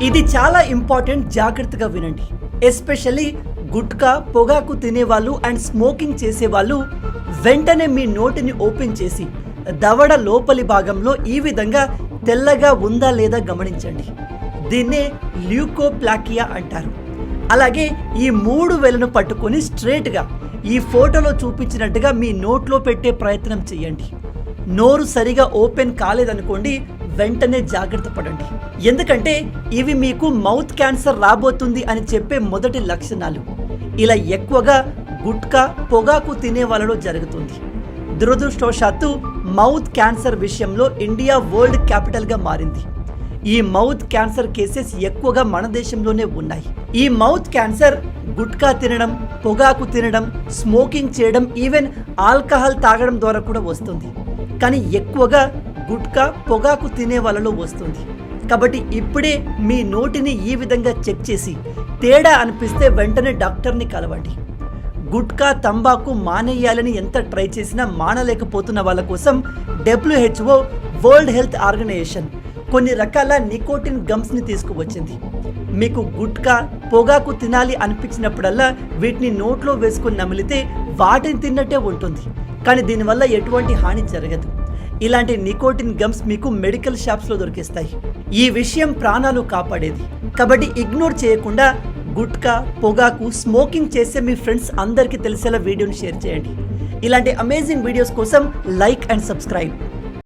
ఇది చాలా ఇంపార్టెంట్, జాగ్రత్తగా వినండి. ఎస్పెషల్లీ గుట్కా, పొగాకు తినేవాళ్ళు అండ్ స్మోకింగ్ చేసేవాళ్ళు వెంటనే మీ నోటిని ఓపెన్ చేసి దవడ లోపలి భాగంలో ఈ విధంగా తెల్లగా ఉందా లేదా గమనించండి. దీన్నే ల్యూకోప్లాకియా అంటారు. అలాగే ఈ 3 వేలను పట్టుకొని స్ట్రేట్గా ఈ ఫోటోలో చూపించినట్టుగా మీ నోట్లో పెట్టే ప్రయత్నం చేయండి. నోరు సరిగా ఓపెన్ కాలేదనుకోండి, వెంటనే జాగ్రత్త పడండి. ఎందుకంటే ఇవి మీకు మౌత్ క్యాన్సర్ రాబోతుంది అని చెప్పే మొదటి లక్షణాలు. ఇలా ఎక్కువగా గుట్కా, పొగాకు తినే వాళ్ళలో జరుగుతుంది. దురదృష్టవశాత్తు మౌత్ క్యాన్సర్ విషయంలో ఇండియా వరల్డ్ క్యాపిటల్గా మారింది. ఈ మౌత్ క్యాన్సర్ కేసెస్ ఎక్కువగా మన దేశంలోనే ఉన్నాయి. ఈ మౌత్ క్యాన్సర్ గుట్కా తినడం, పొగాకు తినడం, స్మోకింగ్ చేయడం, ఈవెన్ ఆల్కహాల్ తాగడం ద్వారా కూడా వస్తుంది. కానీ ఎక్కువగా గుట్కా, పొగాకు తినే వాళ్ళలో వస్తుంది. కాబట్టి ఇప్పుడే మీ నోటిని ఈ విధంగా చెక్ చేసి తేడా అనిపిస్తే వెంటనే డాక్టర్ని కలవండి. గుట్కా, తంబాకు మానేయాలని ఎంత ట్రై చేసినా మానలేకపోతున్న వాళ్ళ కోసం WHO వరల్డ్ హెల్త్ ఆర్గనైజేషన్ కొన్ని రకాల నికోటిన్ గమ్స్ని తీసుకువచ్చింది. మీకు గుట్కా, పొగాకు తినాలి అనిపించినప్పుడల్లా వీటిని నోట్లో వేసుకుని నమిలితే వాటిని తిన్నట్టే ఉంటుంది. కానీ దీనివల్ల ఎటువంటి హాని జరగదు. ఇలాంటి నికోటిన్ గమ్స్ మీకు మెడికల్ షాప్స్లో దొరికిస్తాయి. ఈ విషయం ప్రాణాలు కాపాడేది. కాబట్టి ఇగ్నోర్ చేయకుండా గుట్కా, పొగాకు, స్మోకింగ్ చేసే మీ ఫ్రెండ్స్ అందరికీ తెలిసేలా వీడియోని షేర్ చేయండి. ఇలాంటి అమేజింగ్ వీడియోస్ కోసం లైక్ అండ్ సబ్స్క్రైబ్.